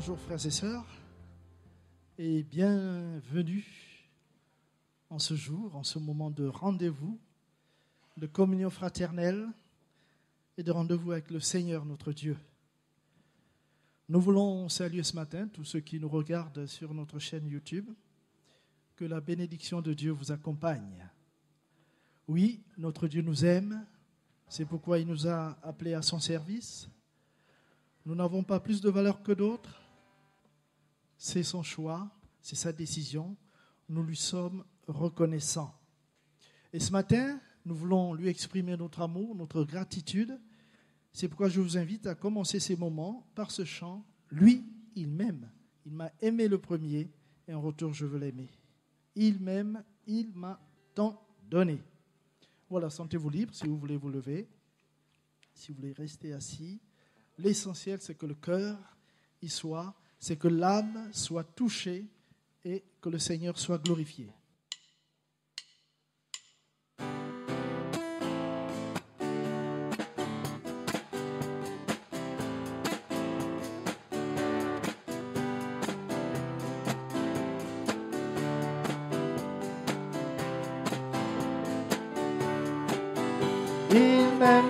Bonjour frères et sœurs et bienvenue en ce jour, en ce moment de rendez-vous, de communion fraternelle et de rendez-vous avec le Seigneur notre Dieu. Nous voulons saluer ce matin tous ceux qui nous regardent sur notre chaîne YouTube. Que la bénédiction de Dieu vous accompagne. Oui, notre Dieu nous aime, c'est pourquoi il nous a appelés à son service. Nous n'avons pas plus de valeur que d'autres. C'est son choix, c'est sa décision. Nous lui sommes reconnaissants. Et ce matin, nous voulons lui exprimer notre amour, notre gratitude. C'est pourquoi je vous invite à commencer ces moments par ce chant. Lui, il m'aime. Il m'a aimé le premier et en retour, je veux l'aimer. Il m'aime, il m'a tant donné. Voilà, sentez-vous libre si vous voulez vous lever, si vous voulez rester assis. L'essentiel, c'est que le cœur y soit, c'est que l'âme soit touchée et que le Seigneur soit glorifié. Il m'aime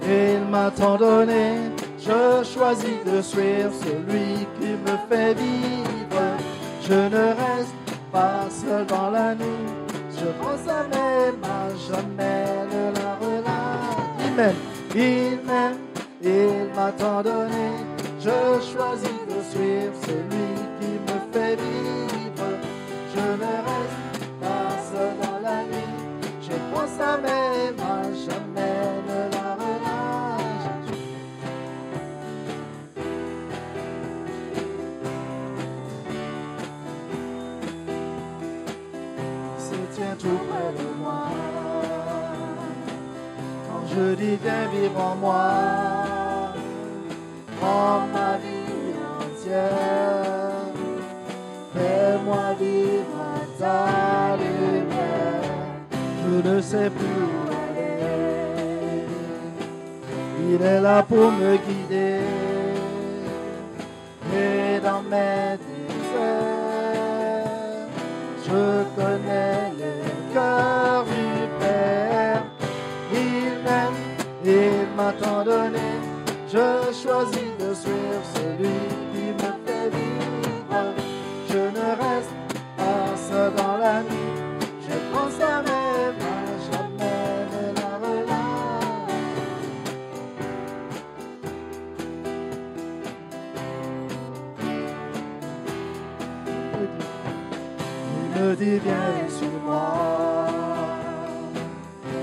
et il m'a tant donné. Je choisis de suivre celui qui me fait vivre. Je ne reste pas seul dans la nuit. Je pense à même, à jamais ne la relâche. Il m'aime, il m'a tant donné. Je choisis de suivre celui qui me fait vivre. Je ne reste pas seul dans la nuit. Je pense à même, à jamais ne la relâche. Tout près de moi. Quand je dis viens vivre en moi, prends ma vie entière, fais-moi vivre à ta lumière. Je ne sais plus où aller, il est là pour me guider, et dans mes déserts, je connais le cœur du Père. Il m'aime, il m'a tant donné. Je choisis de suivre celui qui me fait vivre. Je ne reste pas seul dans la nuit. Je pense à mes mains, jamais ne la relâche. Il me dit viens sur moi.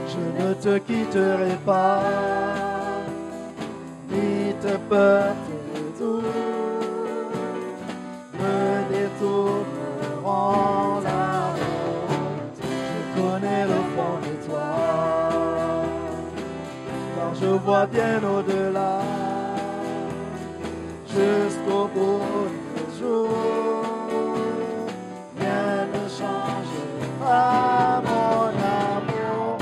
Je ne te quitterai pas, ni te porterai tout, me détourneront la route. Je connais le fond de toi, car je vois bien au-delà, jusqu'au bout des jours. Rien ne changera mon amour.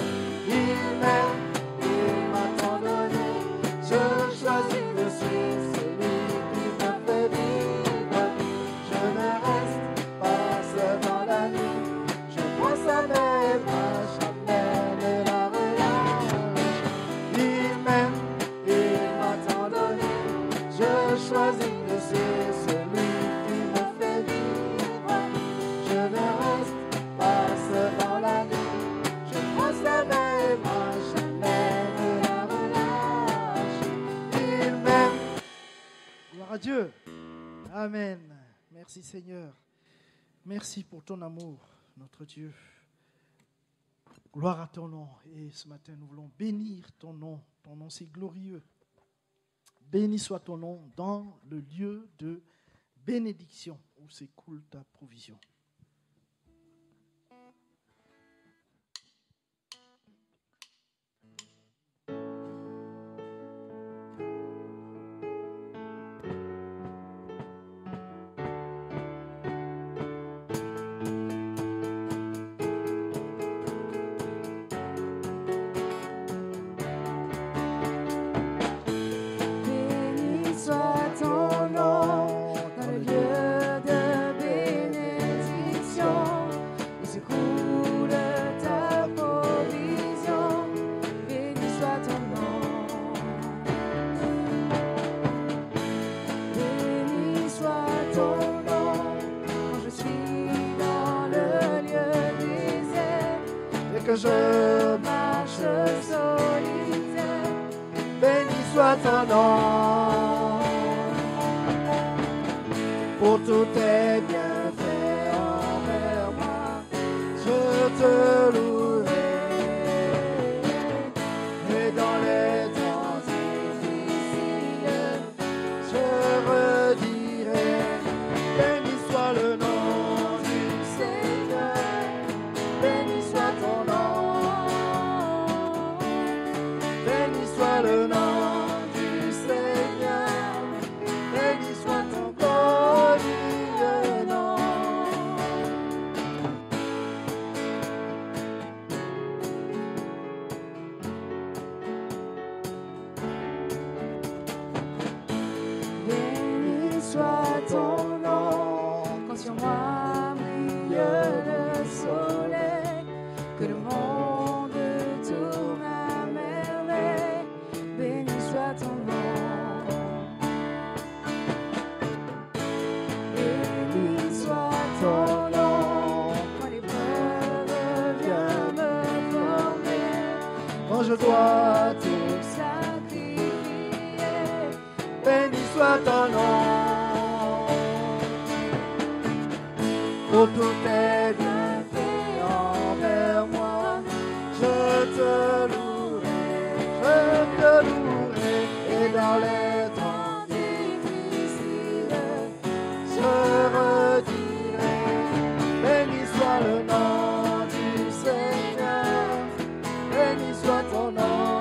Il m'aime, il m'a tant donné. Je choisis de suivre celui qui me fait vivre. Je ne reste pas seul dans la nuit. Je pense à mes mains, jamais ne la relâche. Il m'aime, il m'a tant donné. Je choisis de suivre celui qui me fait vivre. Je ne reste pas seul dans la nuit. Je pense à mes mains, jamais ne la relâche. Il m'aime. Gloire à Dieu. Amen. Merci Seigneur. Merci pour ton amour, notre Dieu. Gloire à ton nom. Et ce matin, nous voulons bénir ton nom. Ton nom, c'est glorieux. Béni soit ton nom dans le lieu de bénédiction où s'écoule ta provision. que je marche solitaire, béni soit ton nom. Pour tous tes bienfaits envers moi, je te louerai. Et dans les temps difficiles, je redirai, béni soit le nom du Seigneur, béni soit ton nom, béni soit le nom du Seigneur, béni soit ton glorieux nom. Béni soit ton nom, quand sur moi brille le soleil, que le monde tourne à merveille, béni soit ton nom. Béni soit ton nom, quand l'épreuve vient me former, quand je dois tout sacrifier, béni soit ton nom. Pour tous tes bienfaits envers moi, je te louerai, et dans les temps difficiles, je redirai, béni soit le nom du Seigneur, béni soit ton nom,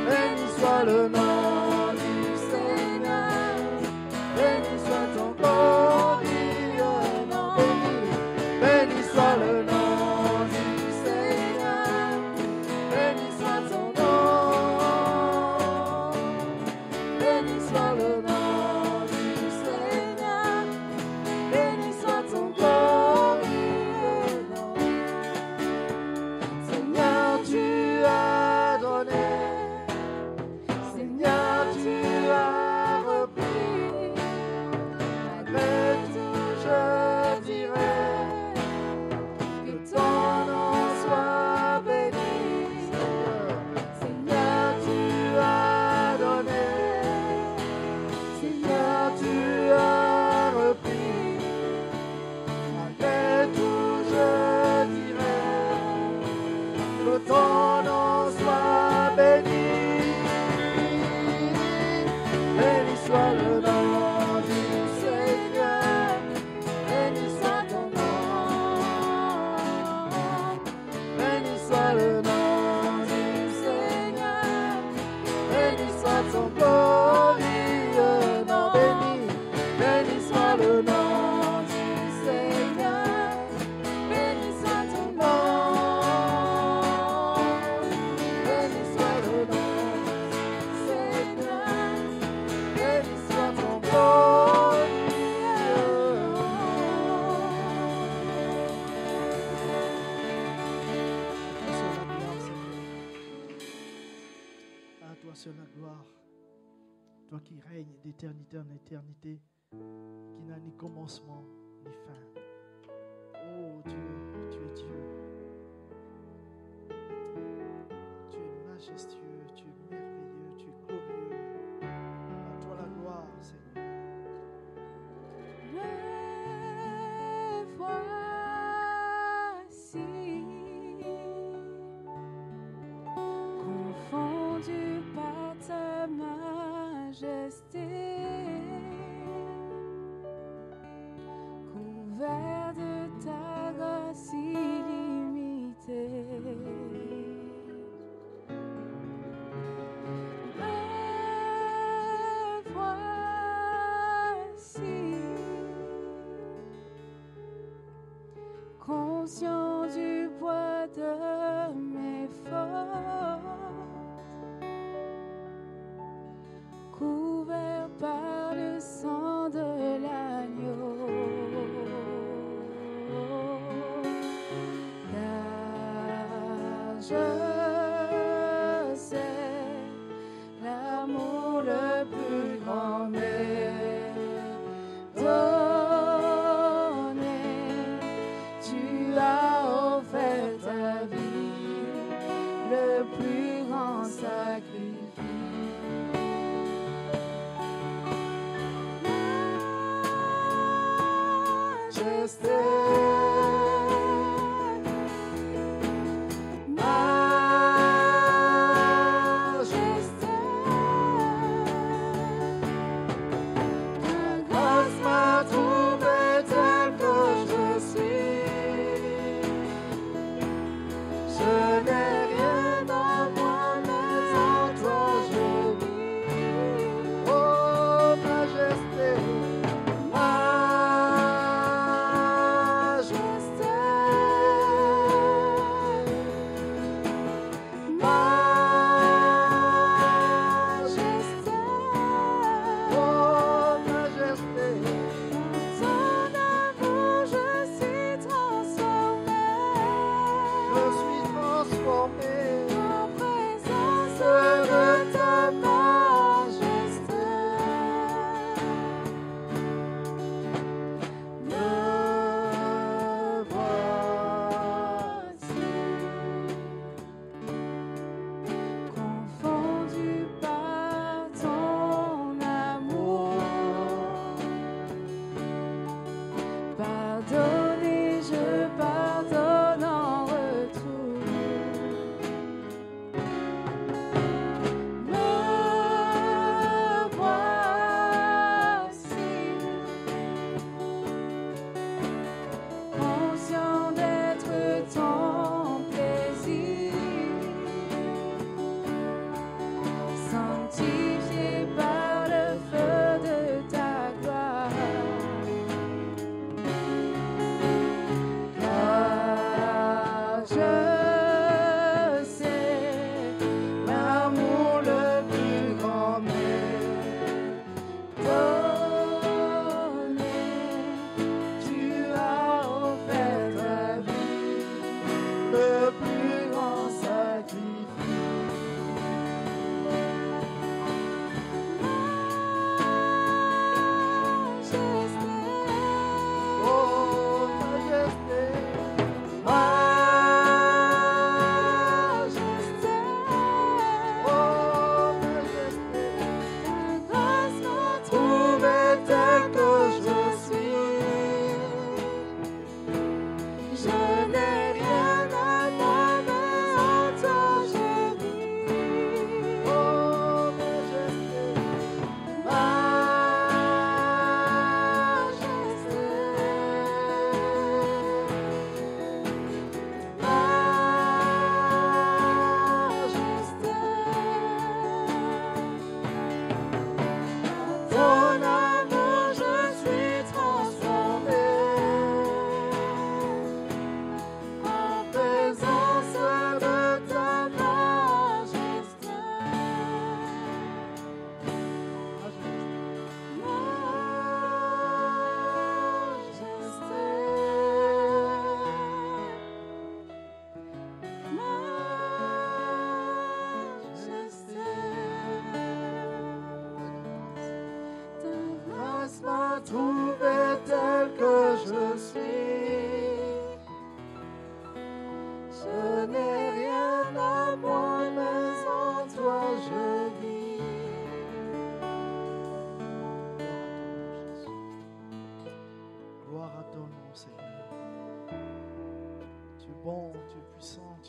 béni soit le nom du Seigneur, béni soit ton glorieux nom, béni soit le nom du Seigneur, béni soit ton nom, béni soit le nom du Seigneur, béni soit ton glorieux nom. Seigneur, tu as donné, Seigneur, tu as repris, malgré tout je dirai que ton nom soit béni. Seigneur, tu as donné, Seigneur, tu as repris, malgré tout je dirai que ton nom soit béni. Béni soit le nom du Seigneur, béni soit ton nom, béni soit le nom du Seigneur, béni soit ton glorieux nom, béni soit le nom du Seigneur, béni soit ton nom, béni soit le nom du Seigneur, béni soit ton glorieux nom. À toi seul la gloire, toi qui règnes d'éternité en éternité, qui n'a ni commencement ni fin. Oh Dieu, tu es Dieu. Tu es majestueux, tu es merveilleux, tu es glorieux. À toi la gloire, Seigneur. Me voici, confondu par ta majesté, couvert de ta grâce illimitée. Me voici, conscient du poids de mes forces, couvert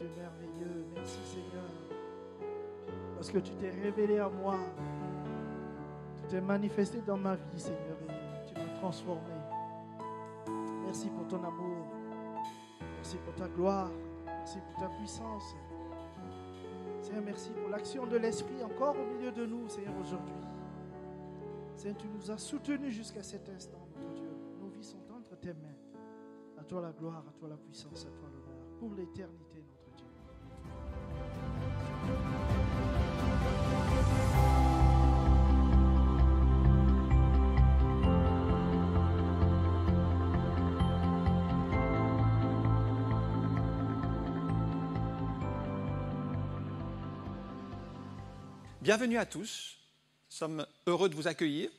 Tu es merveilleux. Merci Seigneur. Parce que tu t'es révélé à moi. Tu t'es manifesté dans ma vie, Seigneur. Et tu m'as transformé. Merci pour ton amour. Merci pour ta gloire. Merci pour ta puissance. Seigneur, merci pour l'action de l'Esprit encore au milieu de nous, Seigneur, aujourd'hui. Seigneur, tu nous as soutenus jusqu'à cet instant, notre Dieu. Nos vies sont entre tes mains. À toi la gloire, à toi la puissance, à toi l'honneur. Pour l'éternité, notre Dieu. Bienvenue à tous, nous sommes heureux de vous accueillir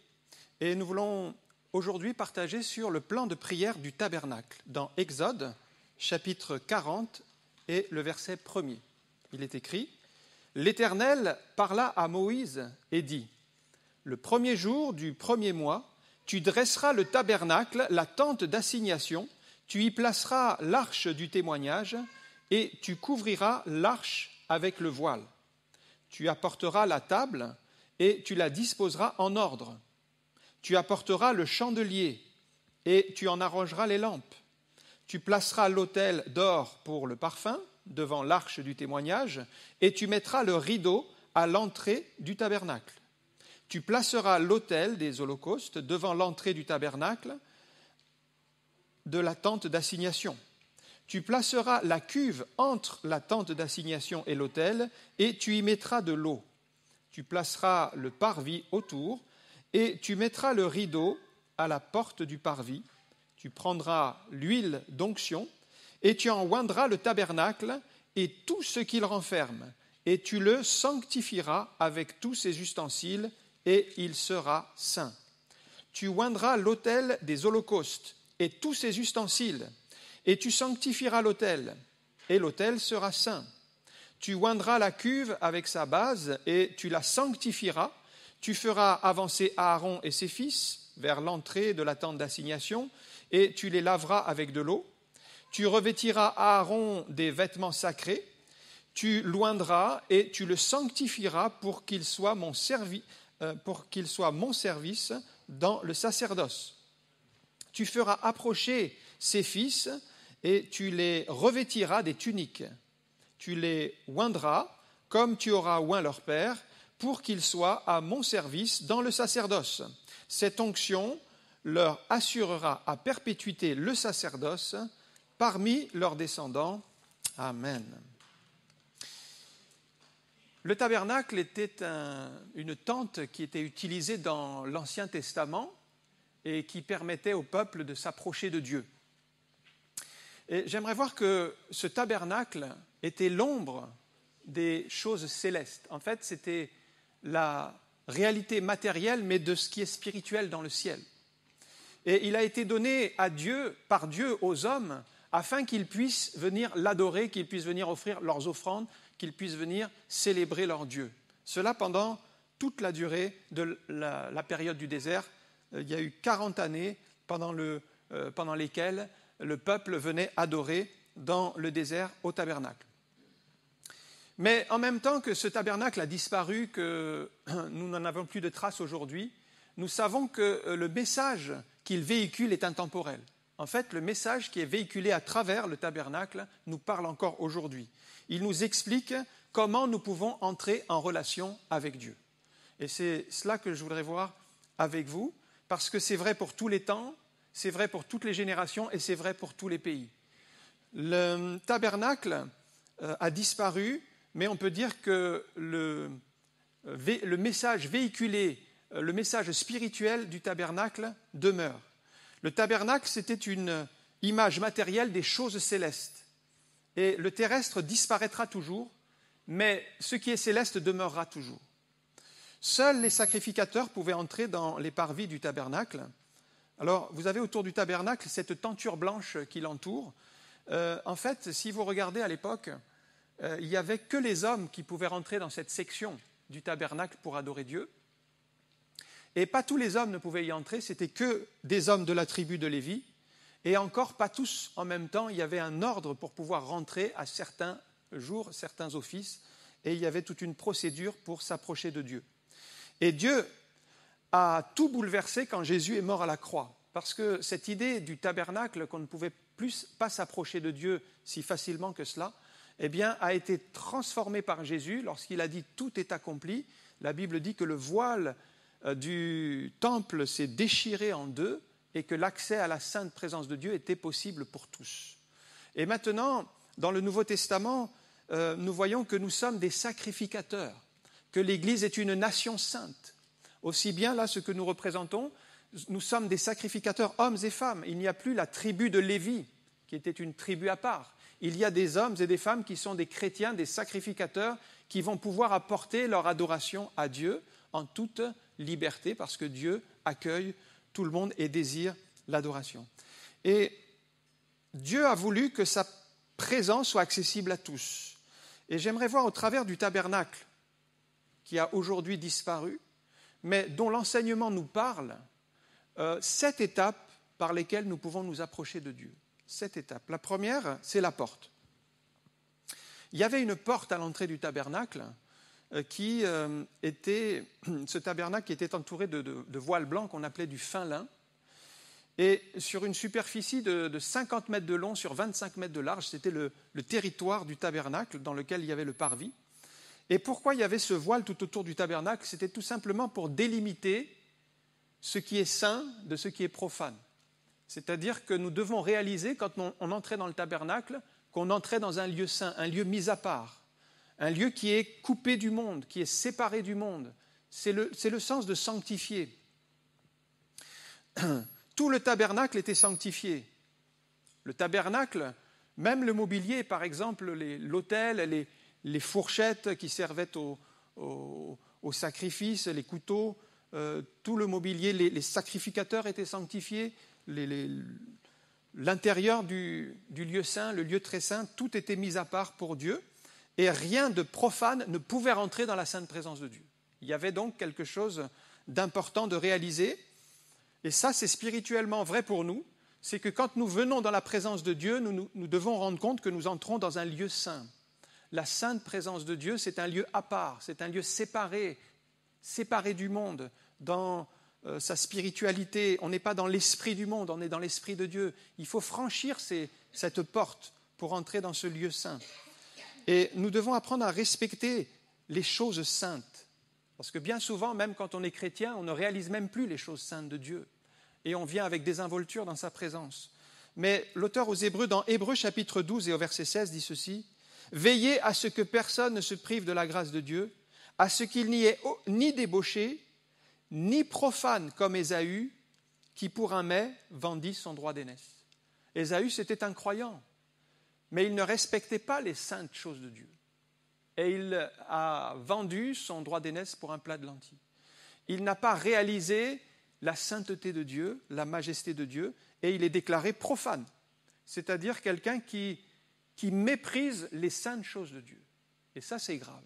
et nous voulons aujourd'hui partager sur le plan de prière du tabernacle dans Exode, chapitre 40 et le verset 1er. Il est écrit l'Éternel parla à Moïse et dit, « Le premier jour du premier mois, tu dresseras le tabernacle, la tente d'assignation, tu y placeras l'arche du témoignage et tu couvriras l'arche avec le voile. Tu apporteras la table et tu la disposeras en ordre. Tu apporteras le chandelier et tu en arrangeras les lampes. Tu placeras l'autel d'or pour le parfum devant l'arche du témoignage et tu mettras le rideau à l'entrée du tabernacle. Tu placeras l'autel des holocaustes devant l'entrée du tabernacle de la tente d'assignation. Tu placeras la cuve entre la tente d'assignation et l'autel et tu y mettras de l'eau. Tu placeras le parvis autour et tu mettras le rideau à la porte du parvis. Tu prendras l'huile d'onction et tu en oindras le tabernacle et tout ce qu'il renferme, et tu le sanctifieras avec tous ses ustensiles, et il sera saint. Tu oindras l'autel des holocaustes et tous ses ustensiles, et tu sanctifieras l'autel, et l'autel sera saint. Tu oindras la cuve avec sa base, et tu la sanctifieras. Tu feras avancer Aaron et ses fils vers l'entrée de la tente d'assignation, et tu les laveras avec de l'eau. Tu revêtiras Aaron des vêtements sacrés, tu l'oindras et tu le sanctifieras pour qu'il soit mon service dans le sacerdoce. Tu feras approcher ses fils et tu les revêtiras des tuniques. Tu les oindras comme tu auras oint leur père pour qu'ils soient à mon service dans le sacerdoce. Cette onction leur assurera à perpétuité le sacerdoce parmi leurs descendants. Amen. Le tabernacle était une tente qui était utilisée dans l'Ancien Testament et qui permettait au peuple de s'approcher de Dieu. Et j'aimerais voir que ce tabernacle était l'ombre des choses célestes. En fait, c'était la réalité matérielle, mais de ce qui est spirituel dans le ciel. Et il a été donné à Dieu, par Dieu aux hommes, afin qu'ils puissent venir l'adorer, qu'ils puissent venir offrir leurs offrandes, qu'ils puissent venir célébrer leur Dieu. Cela pendant toute la durée de la période du désert. Il y a eu 40 années pendant lesquelles le peuple venait adorer dans le désert au tabernacle. Mais en même temps que ce tabernacle a disparu, que nous n'en avons plus de traces aujourd'hui, nous savons que le message qu'il véhicule est intemporel. En fait, le message qui est véhiculé à travers le tabernacle nous parle encore aujourd'hui. Il nous explique comment nous pouvons entrer en relation avec Dieu. Et c'est cela que je voudrais voir avec vous, parce que c'est vrai pour tous les temps, c'est vrai pour toutes les générations et c'est vrai pour tous les pays. Le tabernacle a disparu, mais on peut dire que le message véhiculé, le message spirituel du tabernacle demeure. Le tabernacle, c'était une image matérielle des choses célestes. Et le terrestre disparaîtra toujours, mais ce qui est céleste demeurera toujours. Seuls les sacrificateurs pouvaient entrer dans les parvis du tabernacle. Alors, vous avez autour du tabernacle cette tenture blanche qui l'entoure. En fait, si vous regardez à l'époque, il n'y avait que les hommes qui pouvaient rentrer dans cette section du tabernacle pour adorer Dieu. Et pas tous les hommes ne pouvaient y entrer, c'était que des hommes de la tribu de Lévi. Et encore pas tous en même temps, il y avait un ordre pour pouvoir rentrer à certains jours, certains offices, et il y avait toute une procédure pour s'approcher de Dieu. Et Dieu a tout bouleversé quand Jésus est mort à la croix, parce que cette idée du tabernacle, qu'on ne pouvait plus pas s'approcher de Dieu si facilement que cela, eh bien, a été transformée par Jésus lorsqu'il a dit « tout est accompli ». La Bible dit que le voile du temple s'est déchiré en deux et que l'accès à la sainte présence de Dieu était possible pour tous. Et maintenant, dans le Nouveau Testament, nous voyons que nous sommes des sacrificateurs, que l'Église est une nation sainte. Aussi bien là, ce que nous représentons, nous sommes des sacrificateurs, hommes et femmes. Il n'y a plus la tribu de Lévi, qui était une tribu à part. Il y a des hommes et des femmes qui sont des chrétiens, des sacrificateurs, qui vont pouvoir apporter leur adoration à Dieu en toute liberté, parce que Dieu accueille tout le monde et désire l'adoration. Et Dieu a voulu que sa présence soit accessible à tous. Et j'aimerais voir au travers du tabernacle, qui a aujourd'hui disparu, mais dont l'enseignement nous parle, 7 étapes par lesquelles nous pouvons nous approcher de Dieu. 7 étapes. La première, c'est la porte. Il y avait une porte à l'entrée du tabernacle ce tabernacle qui était entouré de voiles blancs qu'on appelait du fin lin, et sur une superficie de 50 mètres de long sur 25 mètres de large, c'était le territoire du tabernacle dans lequel il y avait le parvis. Et pourquoi il y avait ce voile tout autour du tabernacle? C'était tout simplement pour délimiter ce qui est saint de ce qui est profane. C'est-à-dire que nous devons réaliser, quand on entrait dans le tabernacle, qu'on entrait dans un lieu saint, un lieu mis à part, un lieu qui est coupé du monde, qui est séparé du monde. C'est le sens de sanctifier. Tout le tabernacle était sanctifié. Le tabernacle, même le mobilier, par exemple, l'autel, les fourchettes qui servaient au sacrifice, les couteaux, tout le mobilier, les sacrificateurs étaient sanctifiés, l'intérieur du lieu saint, le lieu très saint, tout était mis à part pour Dieu, et rien de profane ne pouvait rentrer dans la sainte présence de Dieu. Il y avait donc quelque chose d'important de réaliser, et ça c'est spirituellement vrai pour nous, c'est que quand nous venons dans la présence de Dieu, nous devons rendre compte que nous entrons dans un lieu saint. La sainte présence de Dieu, c'est un lieu à part, c'est un lieu séparé du monde, dans sa spiritualité. On n'est pas dans l'esprit du monde, on est dans l'esprit de Dieu. Il faut franchir cette porte pour entrer dans ce lieu saint. Et nous devons apprendre à respecter les choses saintes. Parce que bien souvent, même quand on est chrétien, on ne réalise même plus les choses saintes de Dieu. Et on vient avec désinvolture dans sa présence. Mais l'auteur aux Hébreux, dans Hébreux chapitre 12 et au verset 16, dit ceci: « Veillez à ce que personne ne se prive de la grâce de Dieu, à ce qu'il n'y ait ni débauché, ni profane comme Ésaü, qui pour un mets vendit son droit d'aînesse. » Ésaü, c'était un croyant, mais il ne respectait pas les saintes choses de Dieu. Et il a vendu son droit d'aînesse pour un plat de lentilles. Il n'a pas réalisé la sainteté de Dieu, la majesté de Dieu, et il est déclaré profane, c'est-à-dire quelqu'un qui méprise les saintes choses de Dieu. Et ça, c'est grave.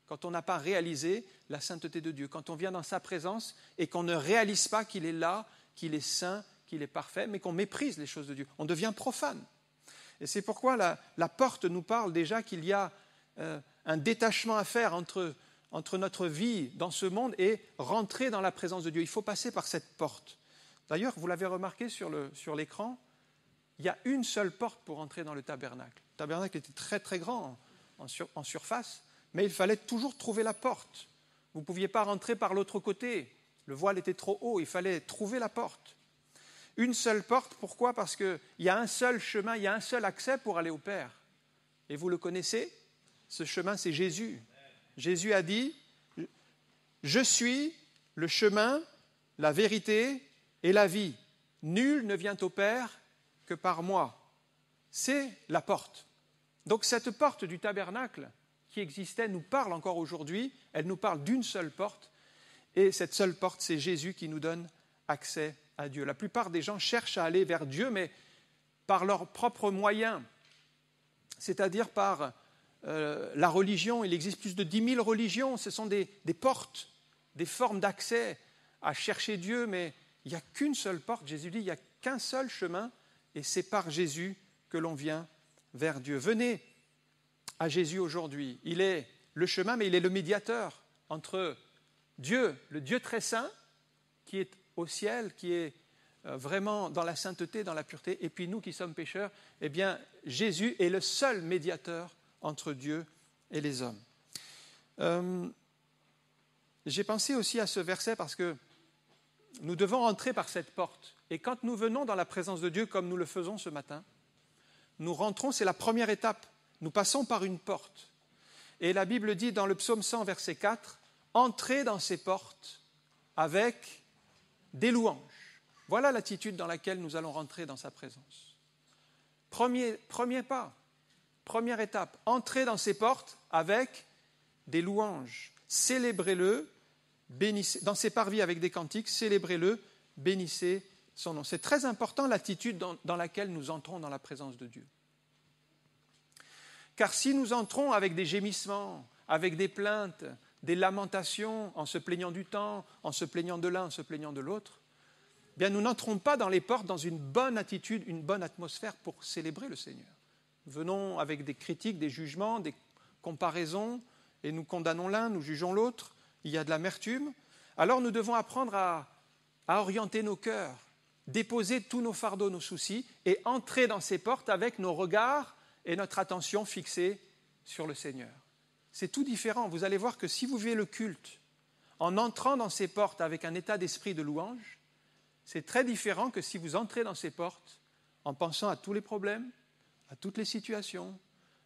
Quand on n'a pas réalisé la sainteté de Dieu, quand on vient dans sa présence et qu'on ne réalise pas qu'il est là, qu'il est saint, qu'il est parfait, mais qu'on méprise les choses de Dieu, on devient profane. Et c'est pourquoi la porte nous parle déjà qu'il y a un détachement à faire entre notre vie dans ce monde et rentrer dans la présence de Dieu. Il faut passer par cette porte. D'ailleurs, vous l'avez remarqué sur l'écran, il y a une seule porte pour entrer dans le tabernacle. Le tabernacle était très très grand en surface, mais il fallait toujours trouver la porte. Vous ne pouviez pas rentrer par l'autre côté. Le voile était trop haut, il fallait trouver la porte. Une seule porte, pourquoi? Parce qu'il y a un seul chemin, il y a un seul accès pour aller au Père. Et vous le connaissez? Ce chemin, c'est Jésus. Jésus a dit: « Je suis le chemin, la vérité et la vie. Nul ne vient au Père que par moi. » C'est la porte. Donc cette porte du tabernacle qui existait nous parle encore aujourd'hui. Elle nous parle d'une seule porte. Et cette seule porte, c'est Jésus qui nous donne accès à Dieu. La plupart des gens cherchent à aller vers Dieu, mais par leurs propres moyens, c'est-à-dire par la religion. Il existe plus de 10 000 religions. Ce sont des portes, des formes d'accès à chercher Dieu, mais il n'y a qu'une seule porte. Jésus dit: il n'y a qu'un seul chemin, et c'est par Jésus que l'on vient vers Dieu. Venez à Jésus aujourd'hui. Il est le chemin, mais il est le médiateur entre Dieu, le Dieu très saint, qui est au ciel, qui est vraiment dans la sainteté, dans la pureté, et puis nous qui sommes pécheurs, eh bien, Jésus est le seul médiateur entre Dieu et les hommes. J'ai pensé aussi à ce verset parce que nous devons rentrer par cette porte. Et quand nous venons dans la présence de Dieu, comme nous le faisons ce matin, nous rentrons, c'est la première étape. Nous passons par une porte. Et la Bible dit dans le psaume 100, verset 4, « Entrez dans ces portes avec des louanges. » Voilà l'attitude dans laquelle nous allons rentrer dans sa présence. Premier pas, première étape, entrez dans ces portes avec des louanges. Célébrez-le, bénissez, dans ses parvis avec des cantiques, célébrez-le, bénissez son nom. C'est très important l'attitude dans laquelle nous entrons dans la présence de Dieu. Car si nous entrons avec des gémissements, avec des plaintes, des lamentations, en se plaignant du temps, en se plaignant de l'un, en se plaignant de l'autre, bien nous n'entrons pas dans les portes dans une bonne attitude, une bonne atmosphère pour célébrer le Seigneur. Venons avec des critiques, des jugements, des comparaisons, et nous condamnons l'un, nous jugeons l'autre, il y a de l'amertume. Alors nous devons apprendre à orienter nos cœurs, déposer tous nos fardeaux, nos soucis, et entrer dans ces portes avec nos regards et notre attention fixée sur le Seigneur. C'est tout différent. Vous allez voir que si vous vivez le culte en entrant dans ces portes avec un état d'esprit de louange, c'est très différent que si vous entrez dans ces portes en pensant à tous les problèmes, à toutes les situations,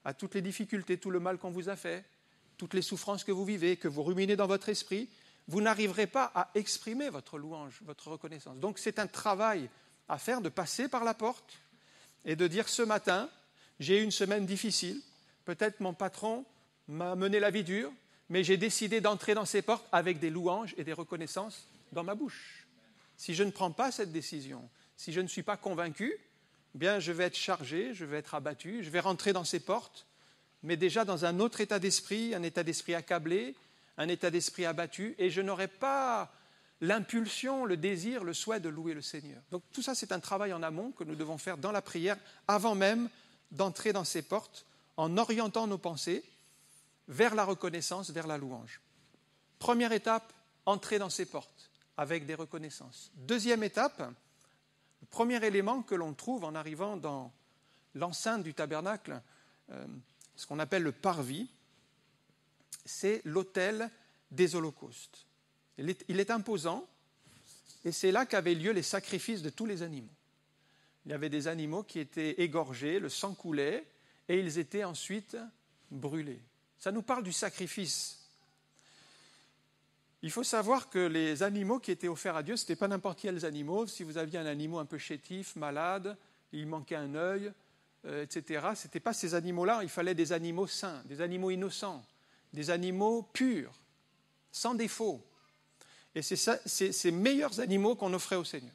à toutes les difficultés, tout le mal qu'on vous a fait, toutes les souffrances que vous vivez, que vous ruminez dans votre esprit. Vous n'arriverez pas à exprimer votre louange, votre reconnaissance. Donc c'est un travail à faire de passer par la porte et de dire ce matin, j'ai eu une semaine difficile, peut-être mon patron m'a mené la vie dure, mais j'ai décidé d'entrer dans ces portes avec des louanges et des reconnaissances dans ma bouche. Si je ne prends pas cette décision, si je ne suis pas convaincu, eh bien je vais être chargé, je vais être abattu, je vais rentrer dans ces portes, mais déjà dans un autre état d'esprit, un état d'esprit accablé, un état d'esprit abattu, et je n'aurai pas l'impulsion, le désir, le souhait de louer le Seigneur. Donc tout ça, c'est un travail en amont que nous devons faire dans la prière, avant même d'entrer dans ces portes, en orientant nos pensées vers la reconnaissance, vers la louange. Première étape, entrer dans ces portes avec des reconnaissances. Deuxième étape, le premier élément que l'on trouve en arrivant dans l'enceinte du tabernacle, ce qu'on appelle le parvis, c'est l'autel des holocaustes. Il est imposant, et c'est là qu'avaient lieu les sacrifices de tous les animaux. Il y avait des animaux qui étaient égorgés, le sang coulait, et ils étaient ensuite brûlés. Ça nous parle du sacrifice. Il faut savoir que les animaux qui étaient offerts à Dieu, ce n'étaient pas n'importe quels animaux. Si vous aviez un animal un peu chétif, malade, il manquait un œil, etc., ce n'étaient pas ces animaux-là, il fallait des animaux sains, des animaux innocents, des animaux purs, sans défaut. Et c'est ces meilleurs animaux qu'on offrait au Seigneur.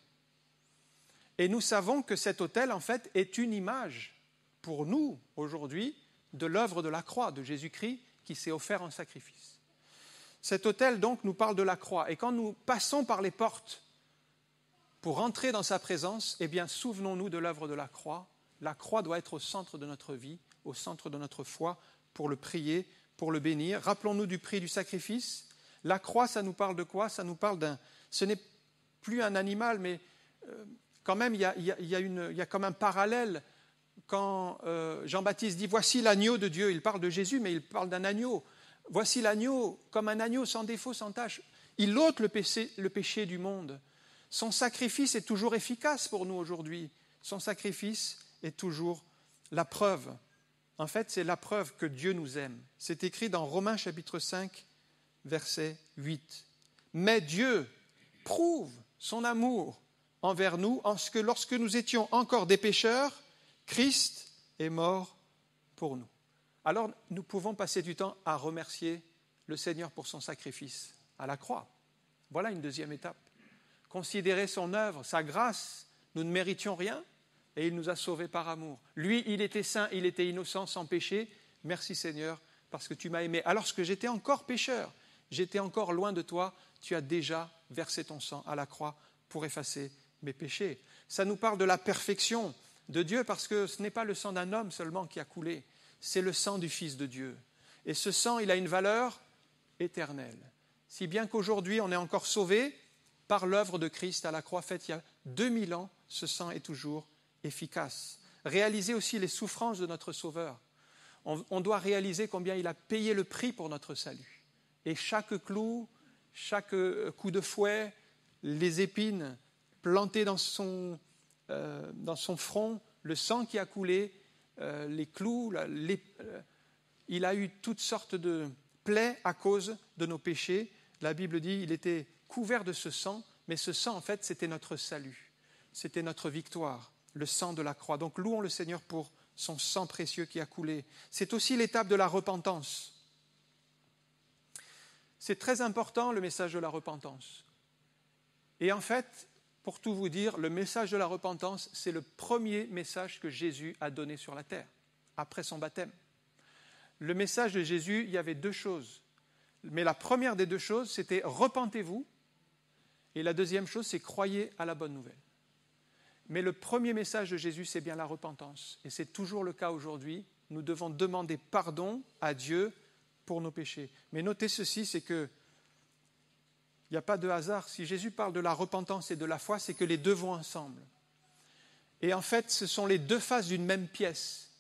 Et nous savons que cet autel, en fait, est une image pour nous, aujourd'hui, de l'œuvre de la croix de Jésus-Christ qui s'est offert en sacrifice. Cet autel, donc, nous parle de la croix. Et quand nous passons par les portes pour entrer dans sa présence, eh bien, souvenons-nous de l'œuvre de la croix. La croix doit être au centre de notre vie, au centre de notre foi, pour le prier, pour le bénir. Rappelons-nous du prix du sacrifice. La croix, ça nous parle de quoi? Ça nous parle d'un... Ce n'est plus un animal, mais quand même, il y a comme un parallèle. Quand Jean-Baptiste dit « Voici l'agneau de Dieu », il parle de Jésus, mais il parle d'un agneau. Voici l'agneau, comme un agneau sans défaut, sans tache. Il ôte le péché du monde. Son sacrifice est toujours efficace pour nous aujourd'hui. Son sacrifice est toujours la preuve. En fait, c'est la preuve que Dieu nous aime. C'est écrit dans Romains chapitre 5, verset 8. Mais Dieu prouve son amour envers nous en ce que lorsque nous étions encore des pécheurs, Christ est mort pour nous. Alors nous pouvons passer du temps à remercier le Seigneur pour son sacrifice à la croix. Voilà une deuxième étape. Considérer son œuvre, sa grâce. Nous ne méritions rien et il nous a sauvés par amour. Lui, il était saint, il était innocent, sans péché. Merci Seigneur parce que tu m'as aimé. Alors que j'étais encore pécheur, j'étais encore loin de toi, tu as déjà versé ton sang à la croix pour effacer mes péchés. Ça nous parle de la perfection de Dieu parce que ce n'est pas le sang d'un homme seulement qui a coulé, c'est le sang du Fils de Dieu. Et ce sang, il a une valeur éternelle. Si bien qu'aujourd'hui, on est encore sauvé par l'œuvre de Christ à la croix faite il y a 2000 ans, ce sang est toujours efficace. Réaliser aussi les souffrances de notre Sauveur. On doit réaliser combien il a payé le prix pour notre salut. Et chaque clou, chaque coup de fouet, les épines plantées dans son front, le sang qui a coulé, les clous, il a eu toutes sortes de plaies à cause de nos péchés. La Bible dit qu'il était couvert de ce sang, mais ce sang, en fait, c'était notre salut. C'était notre victoire, le sang de la croix. Donc louons le Seigneur pour son sang précieux qui a coulé. C'est aussi l'étape de la repentance. C'est très important, le message de la repentance. Et en fait, pour tout vous dire, le message de la repentance, c'est le premier message que Jésus a donné sur la terre, après son baptême. le message de Jésus, il y avait deux choses. Mais la première des deux choses, c'était repentez-vous. Et la deuxième chose, c'est croyez à la bonne nouvelle. Mais le premier message de Jésus, c'est bien la repentance. Et c'est toujours le cas aujourd'hui. Nous devons demander pardon à Dieu pour nos péchés. Mais notez ceci, c'est que il n'y a pas de hasard. Si Jésus parle de la repentance et de la foi, c'est que les deux vont ensemble. Et en fait, ce sont les deux faces d'une même pièce,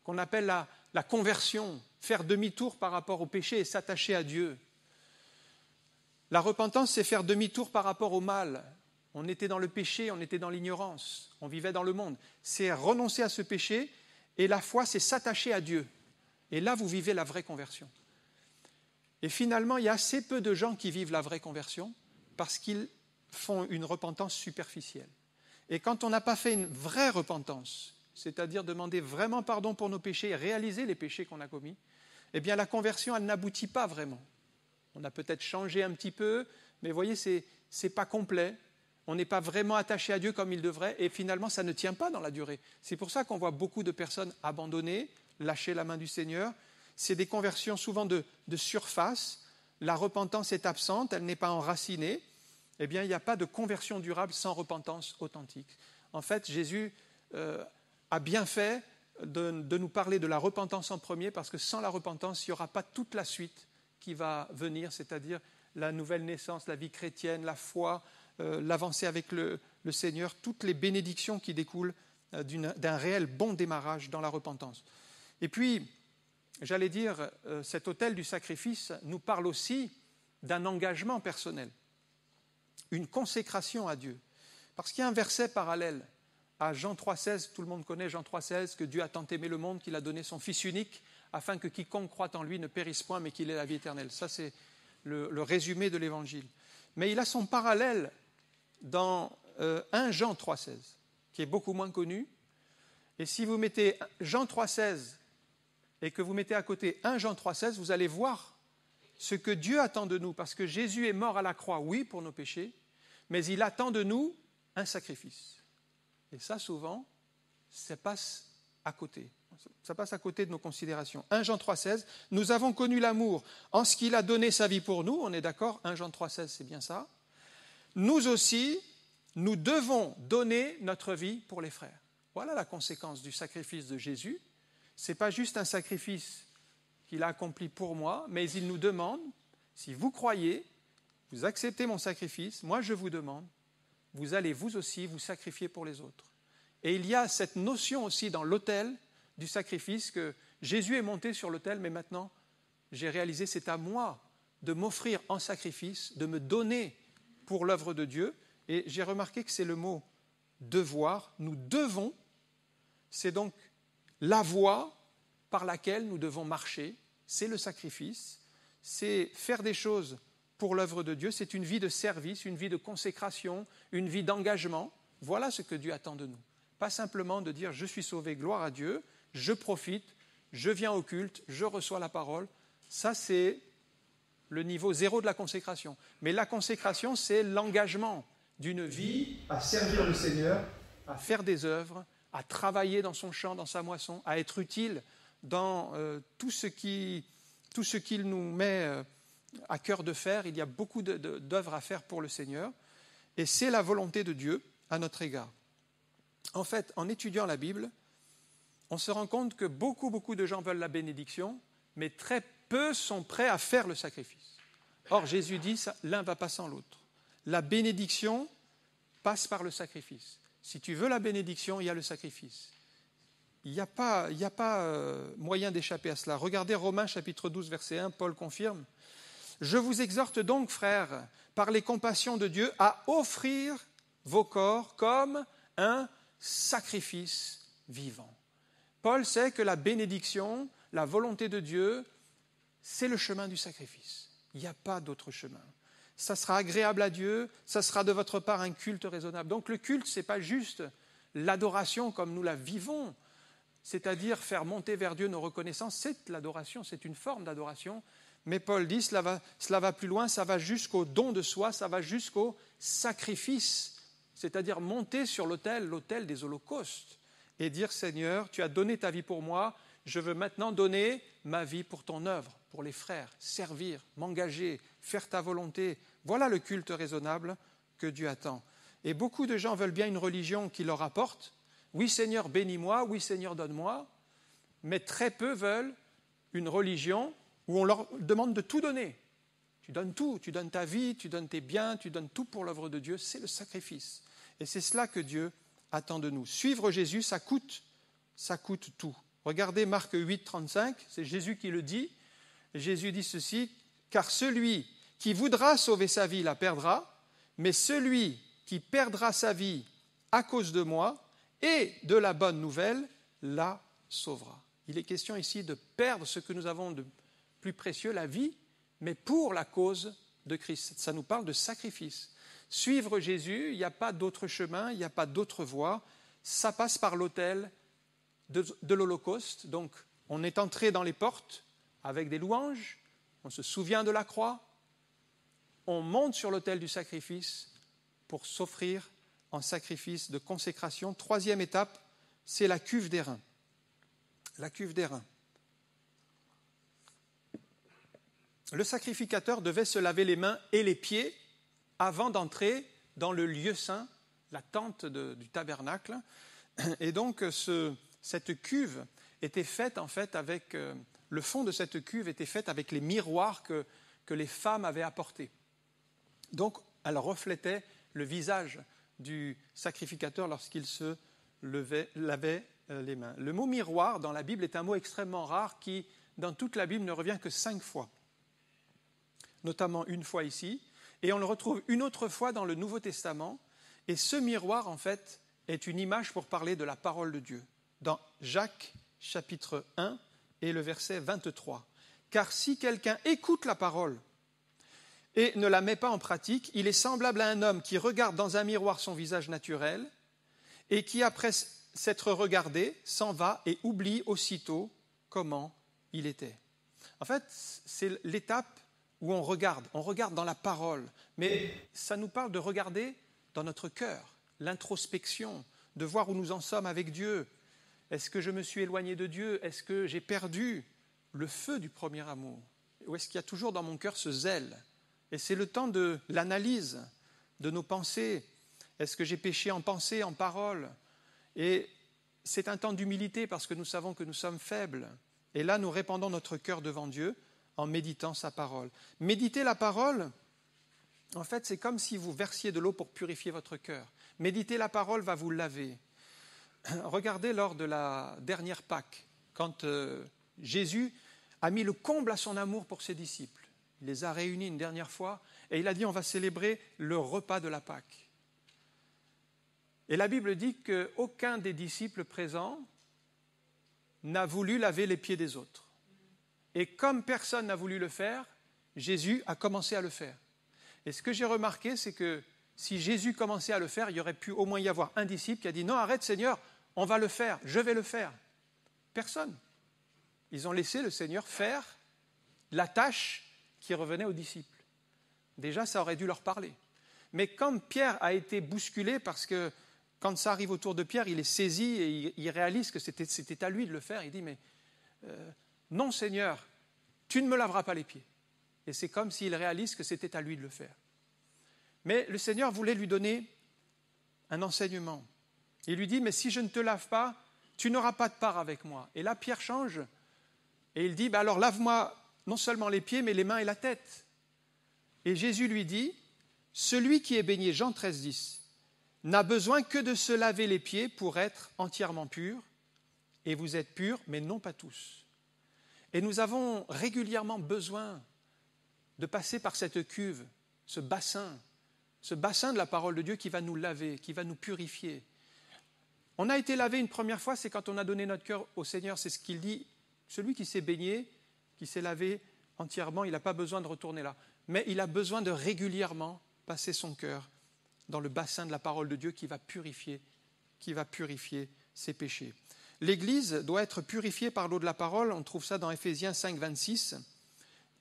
qu'on appelle la conversion, faire demi-tour par rapport au péché et s'attacher à Dieu. La repentance, c'est faire demi-tour par rapport au mal. On était dans le péché, on était dans l'ignorance, on vivait dans le monde. C'est renoncer à ce péché, et la foi, c'est s'attacher à Dieu. Et là, vous vivez la vraie conversion. Et finalement, il y a assez peu de gens qui vivent la vraie conversion parce qu'ils font une repentance superficielle. Et quand on n'a pas fait une vraie repentance, c'est-à-dire demander vraiment pardon pour nos péchés et réaliser les péchés qu'on a commis, eh bien la conversion, elle n'aboutit pas vraiment. On a peut-être changé un petit peu, mais vous voyez, c'est pas complet. On n'est pas vraiment attaché à Dieu comme il devrait, et finalement, ça ne tient pas dans la durée. C'est pour ça qu'on voit beaucoup de personnes abandonner, lâcher la main du Seigneur. C'est des conversions souvent de surface. La repentance est absente, elle n'est pas enracinée. Eh bien, il n'y a pas de conversion durable sans repentance authentique. En fait, Jésus a bien fait de nous parler de la repentance en premier, parce que sans la repentance, il n'y aura pas toute la suite qui va venir, c'est-à-dire la nouvelle naissance, la vie chrétienne, la foi, l'avancée avec le Seigneur, toutes les bénédictions qui découlent d'un réel bon démarrage dans la repentance. Et puis, j'allais dire, cet autel du sacrifice nous parle aussi d'un engagement personnel, une consécration à Dieu. Parce qu'il y a un verset parallèle à Jean 3,16, tout le monde connaît Jean 3,16, que Dieu a tant aimé le monde qu'il a donné son Fils unique, afin que quiconque croit en lui ne périsse point, mais qu'il ait la vie éternelle. Ça, c'est le résumé de l'Évangile. Mais il a son parallèle dans 1 Jean 3,16, qui est beaucoup moins connu. Et si vous mettez Jean 3,16 et que vous mettez à côté 1 Jean 3,16, vous allez voir ce que Dieu attend de nous. Parce que Jésus est mort à la croix, oui, pour nos péchés, mais il attend de nous un sacrifice. Et ça, souvent, ça passe à côté. Ça passe à côté de nos considérations. 1 Jean 3,16, nous avons connu l'amour en ce qu'il a donné sa vie pour nous, on est d'accord, 1 Jean 3,16, c'est bien ça. Nous aussi, nous devons donner notre vie pour les frères. Voilà la conséquence du sacrifice de Jésus. Ce n'est pas juste un sacrifice qu'il a accompli pour moi, mais il nous demande, si vous croyez, vous acceptez mon sacrifice, moi je vous demande, vous allez vous aussi vous sacrifier pour les autres. Et il y a cette notion aussi dans l'autel du sacrifice, que Jésus est monté sur l'autel, mais maintenant, j'ai réalisé, c'est à moi de m'offrir en sacrifice, de me donner pour l'œuvre de Dieu. Et j'ai remarqué que c'est le mot « devoir ». Nous devons, c'est donc la voie par laquelle nous devons marcher. C'est le sacrifice, c'est faire des choses pour l'œuvre de Dieu. C'est une vie de service, une vie de consécration, une vie d'engagement. Voilà ce que Dieu attend de nous. Pas simplement de dire « je suis sauvé, gloire à Dieu », je profite, je viens au culte, je reçois la parole. Ça, c'est le niveau zéro de la consécration. Mais la consécration, c'est l'engagement d'une vie à servir le Seigneur, à faire des œuvres, à travailler dans son champ, dans sa moisson, à être utile dans tout ce qu'il nous met à cœur de faire. Il y a beaucoup d'œuvres à faire pour le Seigneur. Et c'est la volonté de Dieu à notre égard. En fait, en étudiant la Bible, on se rend compte que beaucoup de gens veulent la bénédiction, mais très peu sont prêts à faire le sacrifice. Or, Jésus dit, l'un ne va pas sans l'autre. La bénédiction passe par le sacrifice. Si tu veux la bénédiction, il y a le sacrifice. Il n'y a pas moyen d'échapper à cela. Regardez Romains chapitre 12, verset 1, Paul confirme. « Je vous exhorte donc, frères, par les compassions de Dieu, à offrir vos corps comme un sacrifice vivant. » Paul sait que la bénédiction, la volonté de Dieu, c'est le chemin du sacrifice. Il n'y a pas d'autre chemin. Ça sera agréable à Dieu, ça sera de votre part un culte raisonnable. Donc le culte, ce n'est pas juste l'adoration comme nous la vivons, c'est-à-dire faire monter vers Dieu nos reconnaissances, c'est l'adoration, c'est une forme d'adoration. Mais Paul dit, cela va plus loin, ça va jusqu'au don de soi, ça va jusqu'au sacrifice, c'est-à-dire monter sur l'autel des holocaustes et dire, Seigneur, tu as donné ta vie pour moi, je veux maintenant donner ma vie pour ton œuvre, pour les frères, servir, m'engager, faire ta volonté. Voilà le culte raisonnable que Dieu attend. Et beaucoup de gens veulent bien une religion qui leur apporte. Oui Seigneur, bénis-moi, oui Seigneur, donne-moi. Mais très peu veulent une religion où on leur demande de tout donner. Tu donnes tout, tu donnes ta vie, tu donnes tes biens, tu donnes tout pour l'œuvre de Dieu. C'est le sacrifice. Et c'est cela que Dieu attend de nous. Suivre Jésus, ça coûte tout. Regardez Marc 8, 35, c'est Jésus qui le dit. Jésus dit ceci, « Car celui qui voudra sauver sa vie la perdra, mais celui qui perdra sa vie à cause de moi et de la bonne nouvelle la sauvera. » Il est question ici de perdre ce que nous avons de plus précieux, la vie, mais pour la cause de Christ. Ça nous parle de sacrifice. Suivre Jésus, il n'y a pas d'autre chemin, il n'y a pas d'autre voie. Ça passe par l'autel de l'Holocauste. Donc, on est entré dans les portes avec des louanges, on se souvient de la croix, on monte sur l'autel du sacrifice pour s'offrir en sacrifice de consécration. Troisième étape, c'est la cuve d'airain. La cuve d'airain. Le sacrificateur devait se laver les mains et les pieds avant d'entrer dans le lieu saint, la tente du tabernacle. Et donc, cette cuve était faite en fait avec le fond de cette cuve était fait avec les miroirs que les femmes avaient apportés. Donc, elle reflétait le visage du sacrificateur lorsqu'il se lavait les mains. Le mot miroir dans la Bible est un mot extrêmement rare qui, dans toute la Bible, ne revient que 5 fois, notamment une fois ici, et on le retrouve une autre fois dans le Nouveau Testament. Et ce miroir, en fait, est une image pour parler de la parole de Dieu. Dans Jacques, chapitre 1, et le verset 23. « Car si quelqu'un écoute la parole et ne la met pas en pratique, il est semblable à un homme qui regarde dans un miroir son visage naturel et qui, après s'être regardé, s'en va et oublie aussitôt comment il était. » En fait, c'est l'étape où on regarde dans la parole, mais ça nous parle de regarder dans notre cœur, l'introspection, de voir où nous en sommes avec Dieu. Est-ce que je me suis éloigné de Dieu? Est-ce que j'ai perdu le feu du premier amour? Ou est-ce qu'il y a toujours dans mon cœur ce zèle? Et c'est le temps de l'analyse de nos pensées. Est-ce que j'ai péché en pensée, en parole? Et c'est un temps d'humilité parce que nous savons que nous sommes faibles. Et là, nous répandons notre cœur devant Dieu en méditant sa parole. Méditer la parole, en fait, c'est comme si vous versiez de l'eau pour purifier votre cœur. Méditer la parole va vous laver. Regardez lors de la dernière Pâque, quand Jésus a mis le comble à son amour pour ses disciples. Il les a réunis une dernière fois et il a dit on va célébrer le repas de la Pâque. Et la Bible dit qu'aucun des disciples présents n'a voulu laver les pieds des autres. Et comme personne n'a voulu le faire, Jésus a commencé à le faire. Et ce que j'ai remarqué, c'est que si Jésus commençait à le faire, il y aurait pu au moins y avoir un disciple qui a dit « Non, arrête Seigneur, on va le faire, je vais le faire. » Personne. Ils ont laissé le Seigneur faire la tâche qui revenait aux disciples. Déjà, ça aurait dû leur parler. Mais comme Pierre a été bousculé, parce que quand ça arrive autour de Pierre, il est saisi et il réalise que c'était à lui de le faire, il dit « Mais non Seigneur, tu ne me laveras pas les pieds. » Et c'est comme s'il réalise que c'était à lui de le faire. Mais le Seigneur voulait lui donner un enseignement. Il lui dit, mais si je ne te lave pas, tu n'auras pas de part avec moi. Et là, Pierre change et il dit, alors lave-moi non seulement les pieds, mais les mains et la tête. Et Jésus lui dit, celui qui est baigné, Jean 13, 10, n'a besoin que de se laver les pieds pour être entièrement pur. Et vous êtes purs, mais non pas tous. Et nous avons régulièrement besoin de passer par cette cuve, ce bassin de la parole de Dieu qui va nous laver, qui va nous purifier. On a été lavé une première fois, c'est quand on a donné notre cœur au Seigneur, c'est ce qu'il dit. Celui qui s'est baigné, qui s'est lavé entièrement, il n'a pas besoin de retourner là. Mais il a besoin de régulièrement passer son cœur dans le bassin de la parole de Dieu qui va purifier ses péchés. L'Église doit être purifiée par l'eau de la parole. On trouve ça dans Éphésiens 5, 26.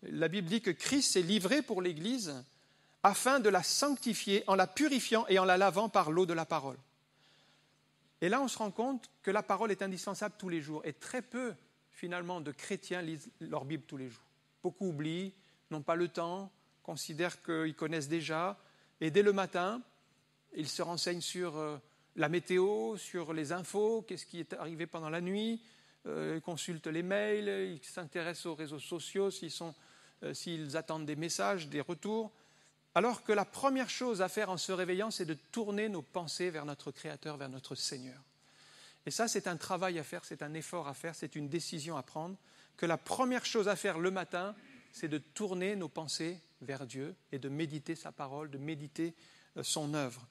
La Bible dit que Christ s'est livré pour l'Église afin de la sanctifier en la purifiant et en la lavant par l'eau de la parole. Et là, on se rend compte que la parole est indispensable tous les jours. Et très peu, finalement, de chrétiens lisent leur Bible tous les jours. Beaucoup oublient, n'ont pas le temps, considèrent qu'ils connaissent déjà. Et dès le matin, ils se renseignent sur la météo, sur les infos, qu'est-ce qui est arrivé pendant la nuit. Ils consultent les mails, ils s'intéressent aux réseaux sociaux, s'ils attendent des messages, des retours. Alors que la première chose à faire en se réveillant, c'est de tourner nos pensées vers notre Créateur, vers notre Seigneur. Et ça, c'est un travail à faire, c'est un effort à faire, c'est une décision à prendre, que la première chose à faire le matin, c'est de tourner nos pensées vers Dieu et de méditer sa parole, de méditer son œuvre.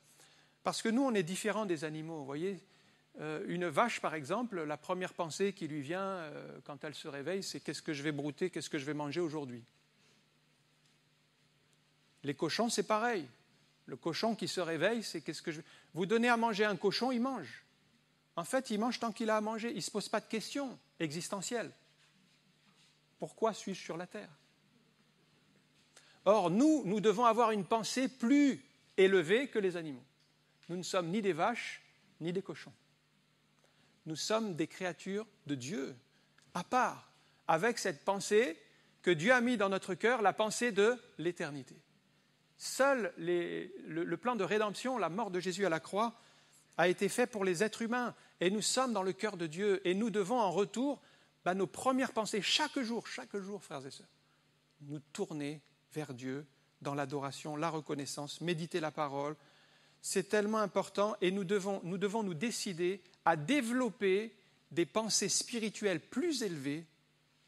Parce que nous, on est différents des animaux. Vous voyez, une vache, par exemple, la première pensée qui lui vient quand elle se réveille, c'est « qu'est-ce que je vais brouter, qu'est-ce que je vais manger aujourd'hui ?» Les cochons, c'est pareil. Le cochon qui se réveille, c'est « qu'est-ce que je… » Vous donnez à manger à un cochon, il mange. En fait, il mange tant qu'il a à manger. Il ne se pose pas de questions existentielles. Pourquoi suis-je sur la terre ? Or, nous devons avoir une pensée plus élevée que les animaux. Nous ne sommes ni des vaches, ni des cochons. Nous sommes des créatures de Dieu, à part, avec cette pensée que Dieu a mis dans notre cœur, la pensée de l'éternité. Seul le plan de rédemption, la mort de Jésus à la croix, a été fait pour les êtres humains. Et nous sommes dans le cœur de Dieu. Et nous devons en retour, nos premières pensées, chaque jour, frères et sœurs, nous tourner vers Dieu dans l'adoration, la reconnaissance, méditer la parole. C'est tellement important et nous devons nous décider à développer des pensées spirituelles plus élevées